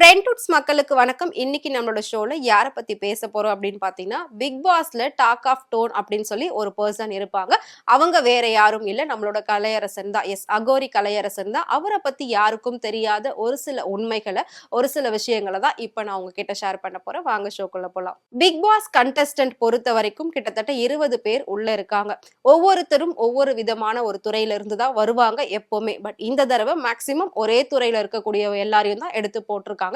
ட்ரெண்ட்வுட்ஸ் மக்களுக்கு வணக்கம். இன்னைக்கு நம்மளோட ஷோல யாரை பத்தி பேச போறோம் அப்படின்னு பாத்தீங்கன்னா, பிக் பாஸ்ல டாக் ஆஃப் டோன் அப்படின்னு சொல்லி ஒரு பர்சன் இருப்பாங்க. அவங்க வேற யாரும் இல்ல, நம்மளோட கலையரசன் தான். எஸ், அகோரி கலையரசன் தான். அவரை பத்தி யாருக்கும் தெரியாத ஒரு சில உண்மைகளை, ஒரு சில விஷயங்களை தான் இப்ப நான் உங்ககிட்ட ஷேர் பண்ண போறேன். வாங்க ஷோக்குள்ள போலாம். பிக் பாஸ் கண்டஸ்டன்ட் பொறுத்த வரைக்கும் கிட்டத்தட்ட 20 பேர் உள்ள இருக்காங்க. ஒவ்வொருத்தரும் ஒவ்வொரு விதமான ஒரு துறையில இருந்து தான் வருவாங்க எப்பவுமே. பட் இந்த தடவை மேக்சிமம் ஒரே துறையில இருக்கக்கூடிய எல்லாரையும் தான் எடுத்து போட்டிருக்காங்க.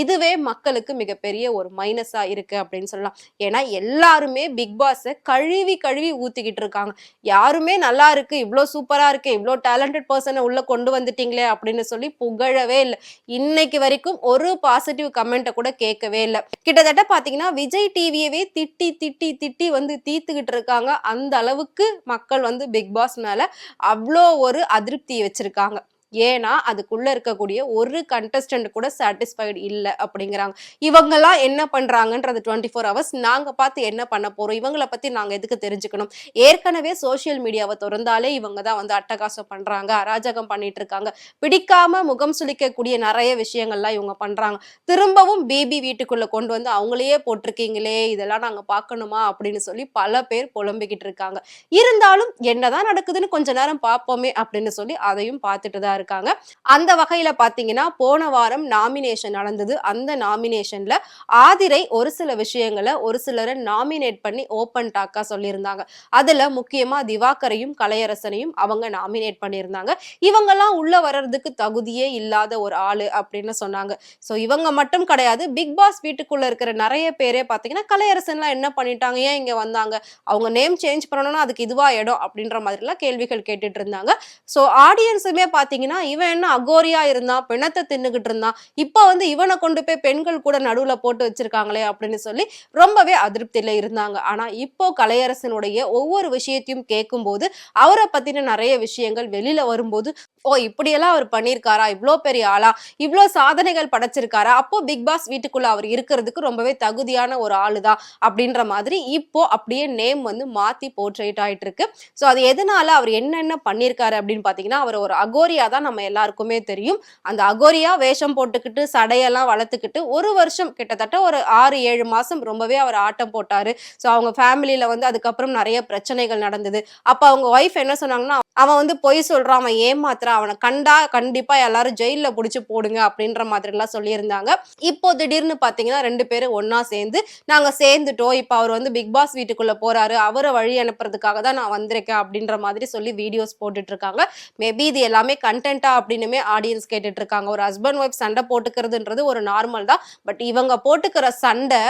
இதுவே மக்களுக்கு மிகப்பெரிய ஒரு மைனஸா இருக்கு அப்படின்னு சொல்லலாம். ஏன்னா எல்லாருமே பிக் பாஸை கழுவி கழுவி ஊத்திக்கிட்டு இருக்காங்க. யாருமே நல்லா இருக்கு, இவ்வளோ சூப்பரா இருக்கு, இவ்வளோ டேலண்டட் பர்சனை உள்ள கொண்டு வந்துட்டீங்களே அப்படின்னு சொல்லி புகழவே இல்லை. இன்னைக்கு வரைக்கும் ஒரு பாசிட்டிவ் கமெண்ட்டை கூட கேட்கவே இல்லை. கிட்டத்தட்ட பாத்தீங்கன்னா விஜய் டிவியவே திட்டி திட்டி திட்டி வந்து தீர்த்துக்கிட்டு இருக்காங்க. அந்த அளவுக்கு மக்கள் வந்து பிக் பாஸ் மேல அவ்வளோ ஒரு அதிருப்தி வச்சிருக்காங்க. ஏன்னா அதுக்குள்ள இருக்கக்கூடிய ஒரு கண்டஸ்டன்ட் கூட சாட்டிஸ்ஃபைடு இல்லை அப்படிங்கிறாங்க. இவங்கெல்லாம் என்ன பண்றாங்கன்றது 24 ஹவர்ஸ் நாங்க பார்த்து என்ன பண்ண போறோம், இவங்களை பத்தி நாங்க எதுக்கு தெரிஞ்சுக்கணும்? ஏற்கனவே சோசியல் மீடியாவை திறந்தாலே இவங்க தான் வந்து அட்டகாசம் பண்றாங்க, அராஜகம் பண்ணிட்டு இருக்காங்க, பிடிக்காம முகம் சுளிக்கக்கூடிய நிறைய விஷயங்கள்லாம் இவங்க பண்றாங்க. திரும்பவும் பேபி வீட்டுக்குள்ள கொண்டு வந்து அவங்களையே போட்டிருக்கீங்களே, இதெல்லாம் நாங்க பார்க்கணுமா அப்படின்னு சொல்லி பல பேர் புலம்பிக்கிட்டு இருக்காங்க. இருந்தாலும் என்னதான் நடக்குதுன்னு கொஞ்ச நேரம் பார்ப்போமே அப்படின்னு சொல்லி அதையும் பார்த்துட்டு தான் இருக்காங்க. அந்த வகையில பாத்தீங்கன்னா போன வாரம் நாமினேஷன் நடந்தது. அந்த நாமினேஷன்ல ஆதிரை ஒரு சில விஷயங்களை ஒரு சிலரை நாமினேட் பண்ணி ஓப்பன் டாக்கா சொல்லியிருந்தாங்க. அதுல முக்கியமா திவாகரையும் கலையரசனையும் அவங்க நாமினேட் பண்ணியிருந்தாங்க. இவங்கெல்லாம் உள்ள வர்றதுக்கு தகுதியே இல்லாத ஒரு ஆளு அப்படின்னு சொன்னாங்க. சோ இவங்க மட்டும் கிடையாது, பிக் பாஸ் வீட்டுக்குள்ள இருக்கிற நிறைய பேரே பாத்தீங்கன்னா கலையரசன்லாம் என்ன பண்ணிட்டாங்க, ஏன் இங்க வந்தாங்க, அவங்க நேம் சேஞ்ச் பண்ணணும்னா அதுக்கு இதுவா இடம் அப்படின்ற மாதிரி எல்லாம் கேள்விகள் கேட்டுட்டு இருந்தாங்க. சோ ஆடியன்ஸுமே பாத்தீங்கன்னா இவன் என்ன அகோரியா இருந்தான், பிணத்தை தின்னுகிட்டு இருந்தான், இப்ப வந்து இவனை கொண்டு போய் பெண்கள் கூட நடுவுல போட்டு வச்சிருக்காங்களே அப்படின்னு சொல்லி ரொம்பவே அதிருப்தியில இருந்தாங்க. ஆனா இப்போ கலையரசனுடைய ஒவ்வொரு விஷயத்தையும் கேட்கும் போது, அவரை பத்தின நிறைய விஷயங்கள் வெளியில வரும்போது, ஓ இப்படியெல்லாம் அவர் பண்ணியிருக்காரா, இவ்வளோ பெரிய ஆளா, இவ்வளோ சாதனைகள் படைச்சிருக்காரா, அப்போ பிக் பாஸ் வீட்டுக்குள்ள அவர் இருக்கிறதுக்கு ரொம்பவே தகுதியான ஒரு ஆளுதான் அப்படின்ற மாதிரி இப்போ அப்படியே நேம் வந்து மாத்தி போர்ட்ரேட் ஆயிட்டு இருக்கு. சோ அது எதனால, அவர் என்னென்ன பண்ணியிருக்காரு அப்படின்னு பாத்தீங்கன்னா, அவர் ஒரு அகோரியா தான் நம்ம எல்லாருக்குமே தெரியும். அந்த அகோரியா வேஷம் போட்டுக்கிட்டு சடையெல்லாம் வளர்த்துக்கிட்டு ஒரு வருஷம் கிட்டத்தட்ட ஒரு 6-7 மாசம் ரொம்பவே அவர் ஆட்டம் போட்டாரு. சோ அவங்க ஃபேமிலியில வந்து அதுக்கப்புறம் நிறைய பிரச்சனைகள் நடந்தது. அப்ப அவங்க ஒய்ஃப் என்ன சொன்னாங்கன்னா, அவன் வந்து பொய் சொல்றான், அவன் ஏமாத்துறான், அவனை கண்டா கண்டிப்பா எல்லாரும் ஜெயில புடிச்சு போடுங்க அப்படின்ற மாதிரி எல்லாம் சொல்லியிருந்தாங்க. இப்போ திடீர்னு பாத்தீங்கன்னா 2 பேரும் ஒன்னா சேர்ந்து நாங்க சேர்ந்துட்டோம், இப்ப அவர் வந்து பிக் பாஸ் வீட்டுக்குள்ள போறாரு, அவரை வழி அனுப்புறதுக்காக தான் நான் வந்திருக்கேன் அப்படின்ற மாதிரி சொல்லி வீடியோஸ் போட்டுட்டு இருக்காங்க. மேபி இது எல்லாமே கண்டென்ட்டா அப்படின்னுமே ஆடியன்ஸ் கேட்டுட்டு இருக்காங்க. ஒரு ஹஸ்பண்ட் ஒய்ஃப் சண்டை போட்டுக்கிறதுன்றது ஒரு நார்மல் தான். பட் இவங்க போட்டுக்கிற சண்டை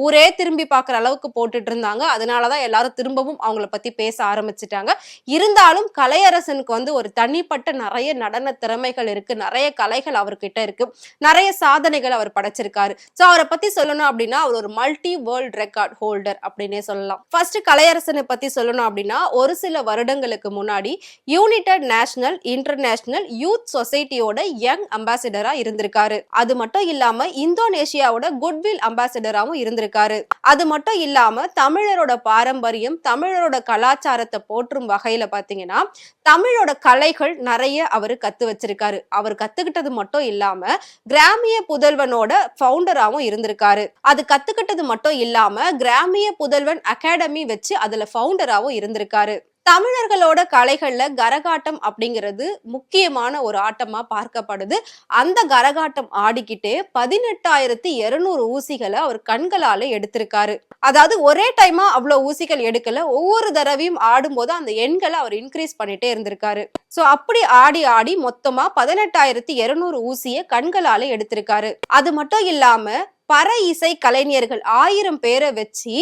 ஊரே திரும்பி பார்க்குற அளவுக்கு போட்டுட்டு இருந்தாங்க. அதனாலதான் எல்லாரும் திரும்பவும் அவங்கள பத்தி பேச ஆரம்பிச்சுட்டாங்க. இருந்தாலும் கலையரசனுக்கு வந்து ஒரு தனிப்பட்ட நிறைய நடன திறமைகள் இருக்கு, நிறைய கலைகள் அவர்கிட்ட இருக்கு, நிறைய சாதனைகள் அவர் படைச்சிருக்காரு. சோ அவரை பத்தி சொல்லணும் அப்படின்னா அவர் ஒரு மல்டி வேர்ல்ட் ரெக்கார்ட் ஹோல்டர் அப்படின்னே சொல்லலாம். ஃபர்ஸ்ட் கலையரசனை பத்தி சொல்லணும் அப்படின்னா, ஒரு சில வருடங்களுக்கு முன்னாடி யுனைடெட் நேஷனல் இன்டர்நேஷனல் யூத் சொசைட்டியோட யங் அம்பாசிடரா இருந்திருக்காரு. அது மட்டும் இல்லாம இந்தோனேஷியாவோட குட்வில் அம்பாசிடராவும் இருந்திருக்காரு. அது மட்டும் இல்லாம தமிழரோட பாரம்பரியம், தமிழரோட கலாச்சாரத்தை போற்றும் வகையில பாத்தீங்கன்னா தமிழோட கலைகள் நிறைய அவரு கத்து வச்சிருக்காரு. அவர் கத்துக்கிட்டது மட்டும் இல்லாம கிராமிய புதல்வனோட ஃபவுண்டராவும் இருந்திருக்காரு. அது கத்துக்கிட்டது மட்டும் இல்லாம கிராமிய புதல்வன் அகாடமி வச்சு அதுல ஃபவுண்டராவும் இருந்திருக்காரு. தமிழர்களோட கலைகள்ல கரகாட்டம் அப்படிங்கிறது முக்கியமான ஒரு ஆட்டமா பார்க்கப்படுது. அந்த கரகாட்டம் ஆடிக்கிட்டே 18,200 ஊசிகளை அவர் கண்களால எடுத்திருக்காரு. அதாவது ஒரே டைமா அவ்வளவு ஊசிகள் எடுக்கல, ஒவ்வொரு தடவையும் ஆடும்போது அந்த எண்களை அவர் இன்க்ரீஸ் பண்ணிட்டே இருந்திருக்காரு. சோ அப்படி ஆடி ஆடி மொத்தமா 18,200 ஊசியை கண்களால எடுத்திருக்காரு. அது மட்டும் இல்லாம பறை இசை கலைஞர்கள் 1000 பேரை வச்சு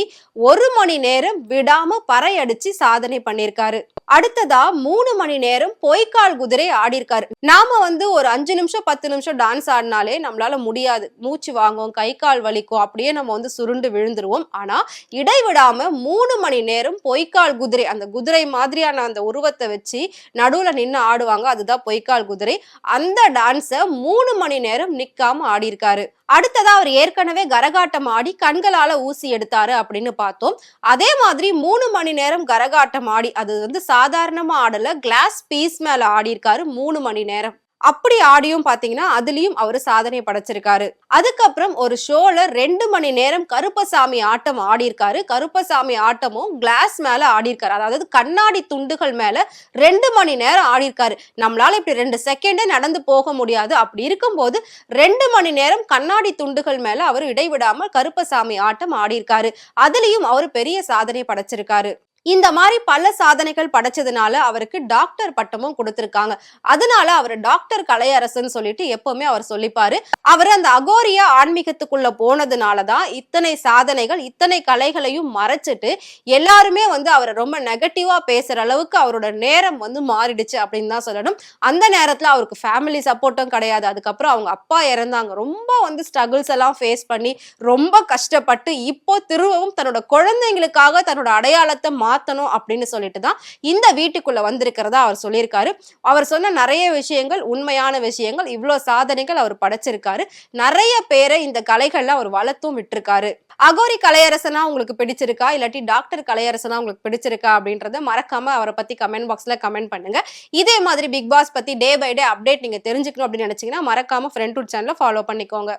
1 மணி நேரம் விடாம பறை அடிச்சு சாதனை பண்ணிருக்காரு. அடுத்ததா 3 மணி நேரம் பொய்க்கால் குதிரை ஆடி இருக்காரு. நாம வந்து ஒரு 5 நிமிஷம் 10 நிமிஷம் டான்ஸ் ஆடினாலே நம்மளால முடியாது, மூச்சு வாங்கும், கை கால் வலிக்கும், அப்படியே நம்ம வந்து சுருண்டு விழுந்துருவோம். ஆனா இடைவிடாம 3 மணி நேரம் பொய்க்கால் குதிரை, அந்த குதிரை மாதிரியான அந்த உருவத்தை வச்சு நடுவுல நின்று ஆடுவாங்க, அதுதான் பொய்க்கால் குதிரை. அந்த டான்ஸ 3 மணி நேரம் நிக்காம ஆடி இருக்காரு. அடுத்ததா அவர் ஏற்கனவே கரகாட்டம் ஆடி கண்களால ஊசி எடுத்தாரு அப்படின்னு பார்த்தோம். அதே மாதிரி 3 மணி நேரம் கரகாட்டம் ஆடி, அது வந்து சாதாரணமா ஆடல, கிளாஸ் பீஸ் மேல ஆடி இருக்காரு 3 மணி நேரம். அப்படி ஆடியும் பாத்தீங்கன்னா அதுலயும் அவரு சாதனை படைச்சிருக்காரு. அதுக்கப்புறம் ஒரு ஷோல 2 மணி நேரம் கருப்பசாமி ஆட்டம் ஆடியிருக்காரு. கருப்பசாமி ஆட்டமும் கிளாஸ் மேல ஆடியிருக்காரு. அதாவது கண்ணாடி துண்டுகள் மேல 2 மணி நேரம் ஆடியிருக்காரு. நம்மளால இப்படி 2 செகண்டே நடந்து போக முடியாது. அப்படி இருக்கும்போது 2 மணி நேரம் கண்ணாடி துண்டுகள் மேல அவர் இடைவிடாமல் கருப்பசாமி ஆட்டம் ஆடியிருக்காரு. அதுலயும் அவரு பெரிய சாதனை படைச்சிருக்காரு. இந்த மாதிரி பல சாதனைகள் படைச்சதுனால அவருக்கு டாக்டர் பட்டமும் கொடுத்திருக்காங்க. அதனால அவர் டாக்டர் கலையரசன் சொல்லிட்டு எப்பவுமே அவர் சொல்லிப்பாரு. அவர் அந்த அகோரியா ஆன்மீகத்துக்குள்ள போனதுனாலதான் இத்தனை சாதனைகள், இத்தனை கலைகளையும் மறைச்சிட்டு எல்லாருமே அவரை ரொம்ப நெகட்டிவா பேசுற அளவுக்கு அவரோட நேரம் மாறிடுச்சு அப்படின்னு தான் சொல்லணும். அந்த நேரத்துல அவருக்கு ஃபேமிலி சப்போர்ட்டும் கிடையாது. அதுக்கப்புறம் அவங்க அப்பா இறந்தாங்க. ரொம்ப ஸ்ட்ரகிள்ஸ் எல்லாம் ஃபேஸ் பண்ணி ரொம்ப கஷ்டப்பட்டு இப்போ திரும்பவும் தன்னோட குழந்தைங்களுக்காக தன்னோட அடையாளத்தை மாத்தணும் அப்படின்னு சொல்லிட்டு தான் இந்த வீட்டுக்குள்ள வந்திருக்கிறதா அவர் சொல்லியிருக்காரு. அவர் சொன்ன நிறைய விஷயங்கள் உண்மையான விஷயங்கள். இவ்வளோ சாதனைகள் அவர் படைச்சிருக்காரு. நிறைய பேரை இந்த கலைகள்ல அவர் வளர்த்தும் விட்டுருக்காரு. அகோரி கலையரசனா உங்களுக்கு பிடிச்சிருக்கா, இல்லாட்டி டாக்டர் கலையரசனா உங்களுக்கு பிடிச்சிருக்கா அப்படின்றத மறக்காம அவரை பத்தி கமெண்ட் பாக்ஸ்ல கமெண்ட் பண்ணுங்க. இதே மாதிரி பிக் பாஸ் பத்தி டே பை டே அப்டேட் நீங்க தெரிஞ்சுக்கணும் அப்படின்னு நினைச்சீங்கன்னா மறக்காம ஃப்ரெண்ட் டூட் சேனலை ஃபாலோ பண்ணிக்கோங்க.